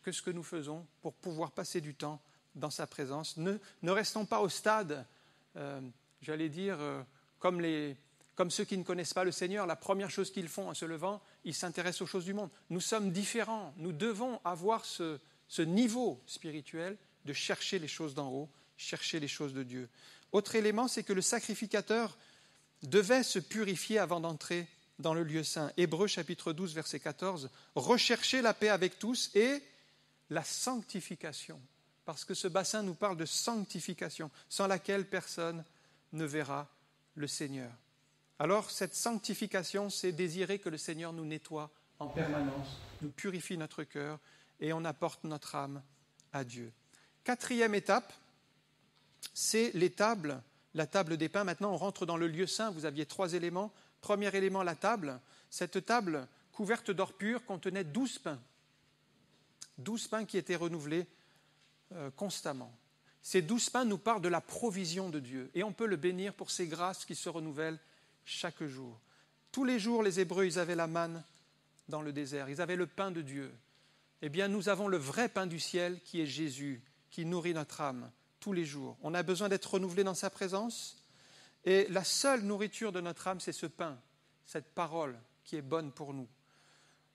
que ce que nous faisons pour pouvoir passer du temps dans sa présence. Ne restons pas au stade, comme ceux qui ne connaissent pas le Seigneur, la première chose qu'ils font en se levant, ils s'intéressent aux choses du monde. Nous sommes différents, nous devons avoir ce niveau spirituel de chercher les choses d'en haut, chercher les choses de Dieu. Autre élément, c'est que le sacrificateur devait se purifier avant d'entrer dans le lieu saint. Hébreux chapitre 12, verset 14, « Recherchez la paix avec tous et la sanctification ». Parce que ce bassin nous parle de sanctification, sans laquelle personne ne verra le Seigneur. Alors, cette sanctification, c'est désirer que le Seigneur nous nettoie en permanence, nous purifie notre cœur et on apporte notre âme à Dieu. Quatrième étape, c'est la table des pains. Maintenant, on rentre dans le lieu saint. Vous aviez 3 éléments. Premier élément, la table. Cette table, couverte d'or pur, contenait 12 pains. 12 pains qui étaient renouvelés constamment. Ces 12 pains nous parlent de la provision de Dieu. Et on peut le bénir pour ses grâces qui se renouvellent chaque jour. Tous les jours, les Hébreux, ils avaient la manne dans le désert. Ils avaient le pain de Dieu. Eh bien, nous avons le vrai pain du ciel qui est Jésus, qui nourrit notre âme tous les jours. On a besoin d'être renouvelé dans sa présence. Et la seule nourriture de notre âme, c'est ce pain, cette parole qui est bonne pour nous.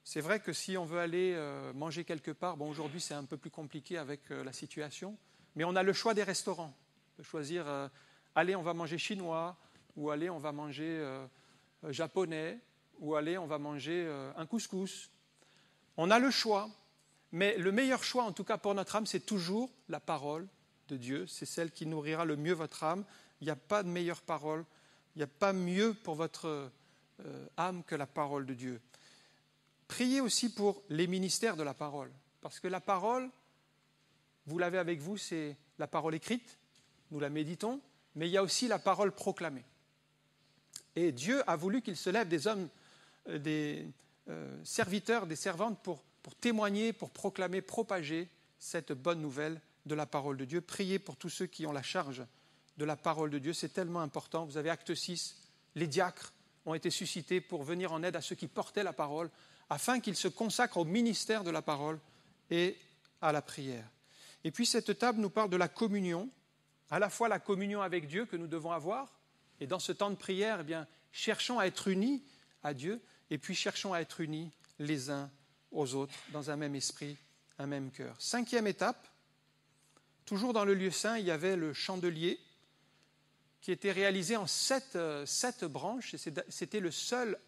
C'est vrai que si on veut aller manger quelque part, aujourd'hui c'est un peu plus compliqué avec la situation, mais on a le choix des restaurants. On peut choisir, allez on va manger chinois, ou allez on va manger japonais, ou allez on va manger un couscous. On a le choix, mais le meilleur choix en tout cas pour notre âme, c'est toujours la parole de Dieu. C'est celle qui nourrira le mieux votre âme. Il n'y a pas de meilleure parole, il n'y a pas mieux pour votre âme que la parole de Dieu. Priez aussi pour les ministères de la parole, parce que la parole, vous l'avez avec vous, c'est la parole écrite, nous la méditons, mais il y a aussi la parole proclamée. Et Dieu a voulu qu'il se lève des hommes, des serviteurs, des servantes pour témoigner, pour proclamer, propager cette bonne nouvelle de la parole de Dieu. Priez pour tous ceux qui ont la charge de la parole de Dieu, c'est tellement important. Vous avez Acte 6, les diacres ont été suscités pour venir en aide à ceux qui portaient la parole, afin qu'ils se consacrent au ministère de la parole et à la prière. Et puis cette table nous parle de la communion, à la fois la communion avec Dieu que nous devons avoir, et dans ce temps de prière, eh bien, cherchons à être unis à Dieu, et puis cherchons à être unis les uns aux autres, dans un même esprit, un même cœur. 5e étape, toujours dans le lieu saint, il y avait le chandelier, qui était réalisé en 7 branches, et c'était le seul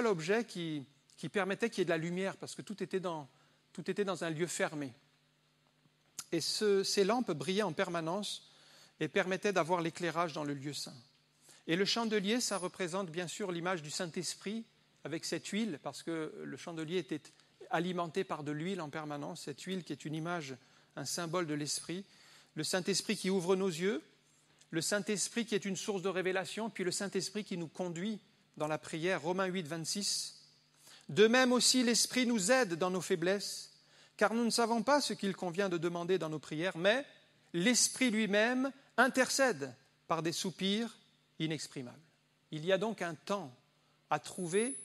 objet qui permettait qu'il y ait de la lumière, parce que tout était dans un lieu fermé. Et ces lampes brillaient en permanence et permettaient d'avoir l'éclairage dans le lieu saint. Et le chandelier, ça représente bien sûr l'image du Saint-Esprit avec cette huile, parce que le chandelier était alimenté par de l'huile en permanence, cette huile qui est une image, un symbole de l'Esprit, le Saint-Esprit qui ouvre nos yeux, le Saint-Esprit qui est une source de révélation, puis le Saint-Esprit qui nous conduit dans la prière, Romains 8, 26. De même aussi, l'Esprit nous aide dans nos faiblesses, car nous ne savons pas ce qu'il convient de demander dans nos prières, mais l'Esprit lui-même intercède par des soupirs inexprimables. Il y a donc un temps à trouver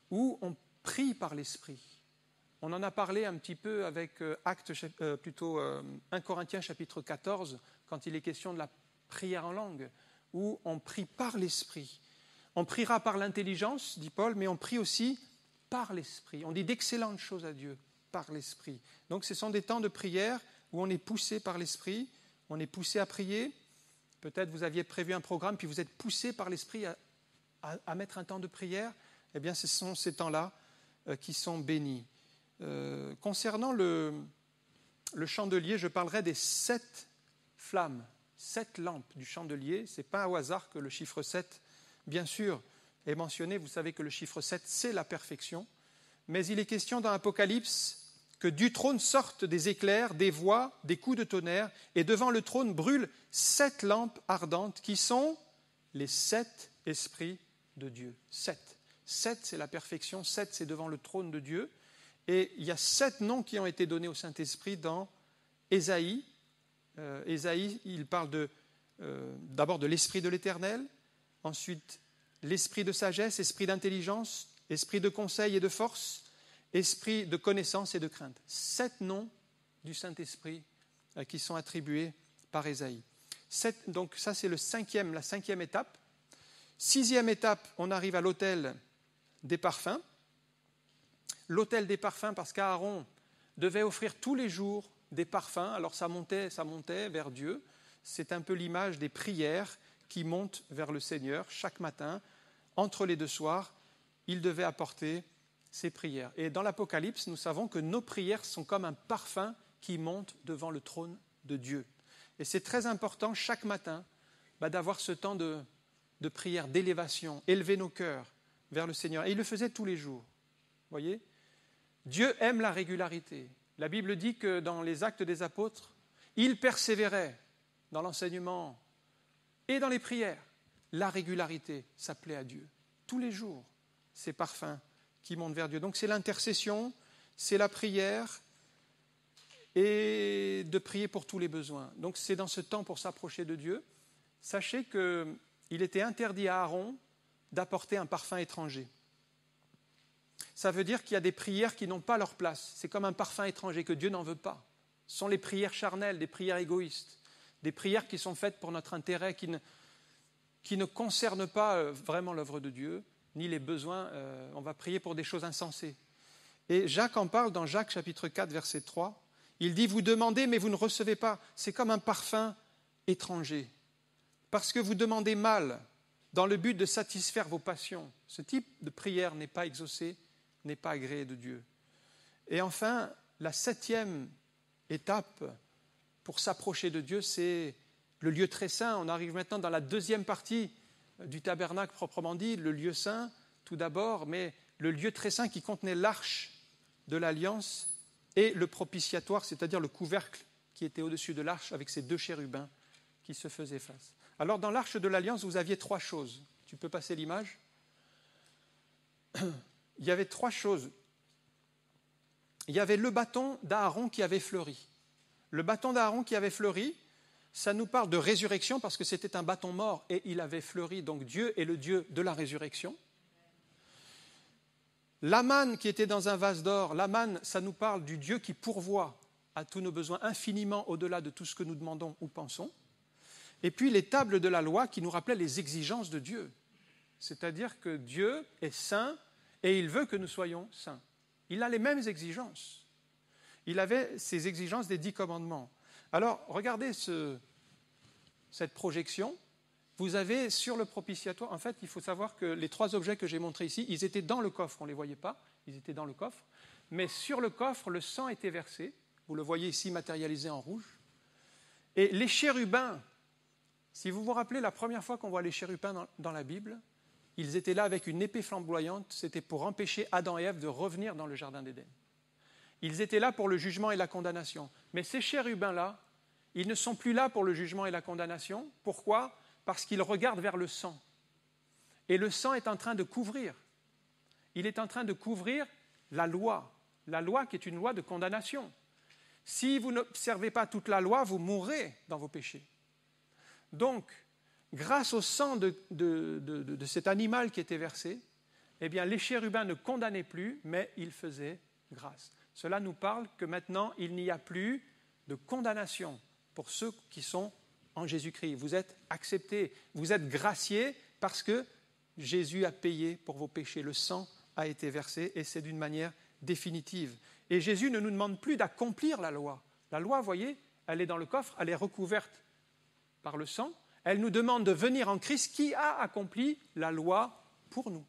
où on prie par l'Esprit. On en a parlé un petit peu avec 1 Corinthiens chapitre 14, quand il est question de la prière en langue, où on prie par l'Esprit. On priera par l'intelligence, dit Paul, mais on prie aussi par l'Esprit. On dit d'excellentes choses à Dieu par l'Esprit. Donc ce sont des temps de prière où on est poussé par l'Esprit, on est poussé à prier. Peut-être vous aviez prévu un programme, puis vous êtes poussé par l'Esprit à mettre un temps de prière. Eh bien, ce sont ces temps-là qui sont bénis. Concernant le chandelier, je parlerai des 7 flammes, 7 lampes du chandelier. Ce n'est pas au hasard que le chiffre 7, bien sûr, est mentionné. Vous savez que le chiffre 7, c'est la perfection. Mais il est question dans l'Apocalypse que du trône sortent des éclairs, des voix, des coups de tonnerre, et devant le trône brûlent 7 lampes ardentes qui sont les 7 esprits de Dieu. 7. 7, c'est la perfection. 7, c'est devant le trône de Dieu. Et il y a 7 noms qui ont été donnés au Saint-Esprit dans Ésaïe. Ésaïe, il parle d'abord de l'Esprit de l'Éternel, ensuite l'Esprit de sagesse, Esprit d'intelligence, Esprit de conseil et de force, Esprit de connaissance et de crainte. 7 noms du Saint-Esprit qui sont attribués par Ésaïe. 7, donc ça c'est la 5e étape. 6e étape, on arrive à l'autel des parfums. L'autel des parfums, parce qu'Aaron devait offrir tous les jours des parfums. Alors ça montait vers Dieu. C'est un peu l'image des prières qui montent vers le Seigneur chaque matin. Entre les 2 soirs, il devait apporter ses prières. Et dans l'Apocalypse, nous savons que nos prières sont comme un parfum qui monte devant le trône de Dieu. Et c'est très important chaque matin d'avoir ce temps de prière, d'élévation, élever nos cœurs vers le Seigneur. Et il le faisait tous les jours. Voyez ? Dieu aime la régularité. La Bible dit que dans les Actes des Apôtres, il persévérait dans l'enseignement et dans les prières. La régularité s'appelait à Dieu. Tous les jours, ces parfums qui montent vers Dieu. Donc c'est l'intercession, c'est la prière et de prier pour tous les besoins. Donc c'est dans ce temps pour s'approcher de Dieu. Sachez qu'il était interdit à Aaron d'apporter un parfum étranger. Ça veut dire qu'il y a des prières qui n'ont pas leur place. C'est comme un parfum étranger que Dieu n'en veut pas. Ce sont les prières charnelles, des prières égoïstes, des prières qui sont faites pour notre intérêt, qui ne concernent pas vraiment l'œuvre de Dieu, ni les besoins. On va prier pour des choses insensées. Et Jacques en parle dans Jacques chapitre 4, verset 3. Il dit « Vous demandez, mais vous ne recevez pas. C'est comme un parfum étranger. Parce que vous demandez mal, dans le but de satisfaire vos passions. Ce type de prière n'est pas exaucé, n'est pas agréé de Dieu. » Et enfin, la 7e étape pour s'approcher de Dieu, c'est le lieu très saint. On arrive maintenant dans la 2e partie du tabernacle proprement dit, le lieu saint tout d'abord, mais le lieu très saint qui contenait l'arche de l'alliance et le propitiatoire, c'est-à-dire le couvercle qui était au-dessus de l'arche avec ces 2 chérubins qui se faisaient face. Alors dans l'arche de l'alliance, vous aviez 3 choses. Tu peux passer l'image ? Il y avait 3 choses. Il y avait le bâton d'Aaron qui avait fleuri. Le bâton d'Aaron qui avait fleuri, ça nous parle de résurrection parce que c'était un bâton mort et il avait fleuri. Donc Dieu est le Dieu de la résurrection. La manne qui était dans un vase d'or, la manne, ça nous parle du Dieu qui pourvoit à tous nos besoins infiniment au-delà de tout ce que nous demandons ou pensons. Et puis les tables de la loi qui nous rappelaient les exigences de Dieu. C'est-à-dire que Dieu est saint et il veut que nous soyons saints. Il a les mêmes exigences. Il avait ces exigences des 10 commandements. Alors, regardez cette projection. Vous avez sur le propitiatoire, en fait, il faut savoir que les 3 objets que j'ai montrés ici, ils étaient dans le coffre, on ne les voyait pas, ils étaient dans le coffre, mais sur le coffre, le sang était versé, vous le voyez ici matérialisé en rouge, et les chérubins, si vous vous rappelez la première fois qu'on voit les chérubins dans la Bible, ils étaient là avec une épée flamboyante, c'était pour empêcher Adam et Ève de revenir dans le jardin d'Éden. Ils étaient là pour le jugement et la condamnation. Mais ces chérubins-là, ils ne sont plus là pour le jugement et la condamnation. Pourquoi ? Parce qu'ils regardent vers le sang. Et le sang est en train de couvrir. Il est en train de couvrir la loi qui est une loi de condamnation. Si vous n'observez pas toute la loi, vous mourrez dans vos péchés. Donc, grâce au sang de cet animal qui était versé, eh bien, les chérubins ne condamnaient plus, mais ils faisaient grâce. Cela nous parle que maintenant, il n'y a plus de condamnation pour ceux qui sont en Jésus-Christ. Vous êtes acceptés, vous êtes graciés parce que Jésus a payé pour vos péchés. Le sang a été versé et c'est d'une manière définitive. Et Jésus ne nous demande plus d'accomplir la loi. La loi, vous voyez, elle est dans le coffre, elle est recouverte par le sang. Elle nous demande de venir en Christ qui a accompli la loi pour nous.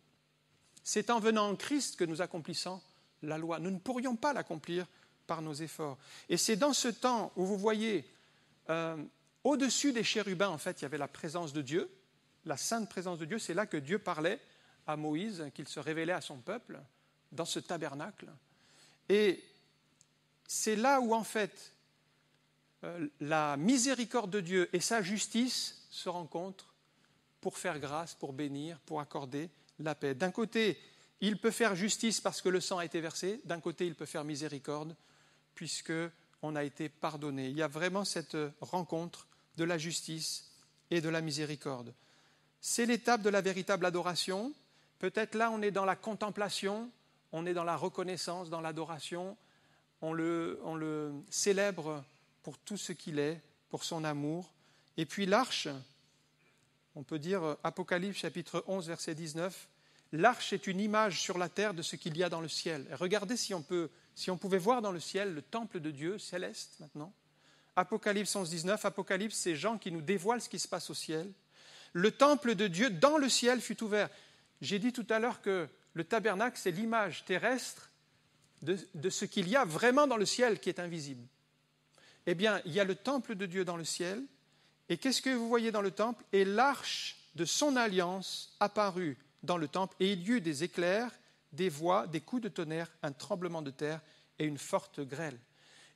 C'est en venant en Christ que nous accomplissons la loi. Nous ne pourrions pas l'accomplir par nos efforts. Et c'est dans ce temps où vous voyez, au-dessus des chérubins, en fait, il y avait la présence de Dieu, la sainte présence de Dieu. C'est là que Dieu parlait à Moïse, qu'il se révélait à son peuple, dans ce tabernacle. Et c'est là où, en fait, la miséricorde de Dieu et sa justice se rencontrent pour faire grâce, pour bénir, pour accorder la paix. D'un côté, il peut faire justice parce que le sang a été versé. D'un côté, il peut faire miséricorde puisqu'on a été pardonné. Il y a vraiment cette rencontre de la justice et de la miséricorde. C'est l'étape de la véritable adoration. Peut-être là, on est dans la contemplation, on est dans la reconnaissance, dans l'adoration. On le célèbre pour tout ce qu'il est, pour son amour. Et puis l'arche, on peut dire Apocalypse chapitre 11, verset 19, l'arche est une image sur la terre de ce qu'il y a dans le ciel. Et regardez si on pouvait voir dans le ciel le temple de Dieu céleste maintenant. Apocalypse 11, 19, Apocalypse, c'est Jean qui nous dévoile ce qui se passe au ciel. Le temple de Dieu dans le ciel fut ouvert. J'ai dit tout à l'heure que le tabernacle, c'est l'image terrestre de ce qu'il y a vraiment dans le ciel qui est invisible. Eh bien, il y a le temple de Dieu dans le ciel. Et qu'est-ce que vous voyez dans le temple ? Et l'arche de son alliance apparut dans le temple, et il y eut des éclairs, des voix, des coups de tonnerre, un tremblement de terre et une forte grêle.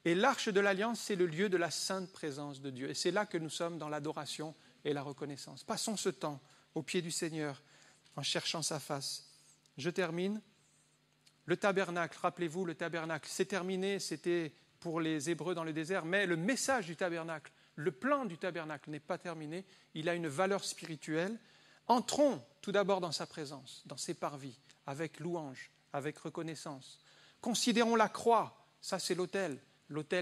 Et l'arche de l'alliance, c'est le lieu de la sainte présence de Dieu. Et c'est là que nous sommes dans l'adoration et la reconnaissance. Passons ce temps au pied du Seigneur en cherchant sa face. Je termine. Le tabernacle, rappelez-vous, le tabernacle, c'est terminé, c'était pour les Hébreux dans le désert, mais le message du tabernacle, le plan du tabernacle n'est pas terminé, il a une valeur spirituelle. Entrons tout d'abord dans sa présence, dans ses parvis, avec louange, avec reconnaissance. Considérons la croix, ça c'est l'autel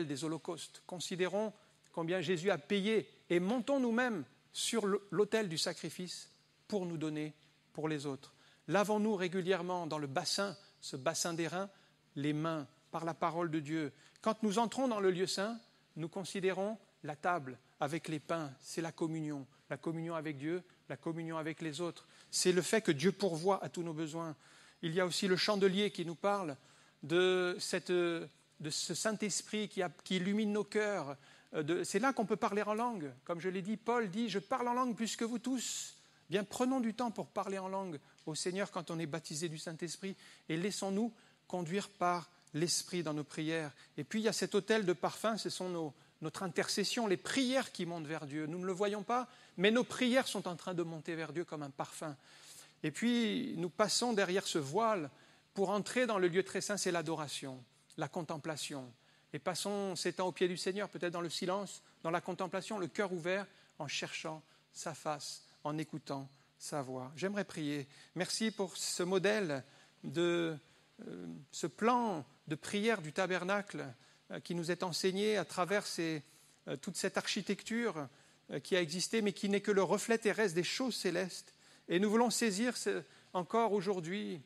des holocaustes. Considérons combien Jésus a payé et montons nous-mêmes sur l'autel du sacrifice pour nous donner pour les autres. Lavons-nous régulièrement dans le bassin, ce bassin d'airain, les mains par la parole de Dieu. Quand nous entrons dans le lieu saint, nous considérons la table avec les pains, c'est la communion avec Dieu, la communion avec les autres. C'est le fait que Dieu pourvoit à tous nos besoins. Il y a aussi le chandelier qui nous parle de ce Saint-Esprit qui illumine nos cœurs. C'est là qu'on peut parler en langue. Comme je l'ai dit, Paul dit « Je parle en langue plus que vous tous ». Bien, prenons du temps pour parler en langue au Seigneur quand on est baptisé du Saint-Esprit et laissons-nous conduire par l'Esprit dans nos prières. Et puis, il y a cet autel de parfum, ce sont notre intercession, les prières qui montent vers Dieu. Nous ne le voyons pas, mais nos prières sont en train de monter vers Dieu comme un parfum. Et puis, nous passons derrière ce voile pour entrer dans le lieu très saint, c'est l'adoration, la contemplation. Et passons ces temps au pied du Seigneur, peut-être dans le silence, dans la contemplation, le cœur ouvert, en cherchant sa face, en écoutant sa voix. J'aimerais prier. Merci pour ce modèle ce plan de prière du tabernacle qui nous est enseigné à travers toute cette architecture qui a existé, mais qui n'est que le reflet terrestre des choses célestes. Et nous voulons saisir encore aujourd'hui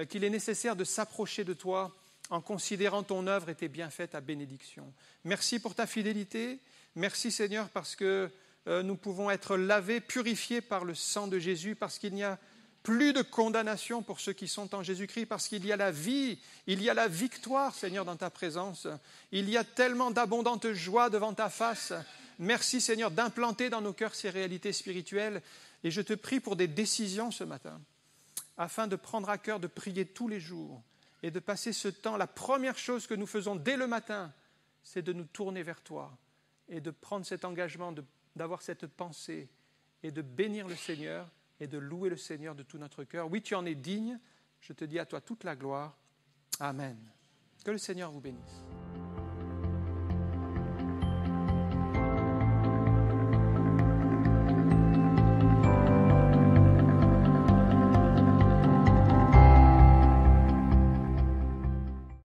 qu'il est nécessaire de s'approcher de toi en considérant ton œuvre et tes bienfaits, ta bénédiction. Merci pour ta fidélité. Merci Seigneur parce que nous pouvons être lavés, purifiés par le sang de Jésus, parce qu'il n'y a plus de condamnation pour ceux qui sont en Jésus-Christ, parce qu'il y a la vie, il y a la victoire, Seigneur, dans ta présence. Il y a tellement d'abondante joie devant ta face. Merci, Seigneur, d'implanter dans nos cœurs ces réalités spirituelles. Et je te prie pour des décisions ce matin, afin de prendre à cœur de prier tous les jours et de passer ce temps. La première chose que nous faisons dès le matin, c'est de nous tourner vers toi et de prendre cet engagement, d'avoir cette pensée et de bénir le Seigneur et de louer le Seigneur de tout notre cœur. Oui, tu en es digne. Je te dis à toi toute la gloire. Amen. Que le Seigneur vous bénisse.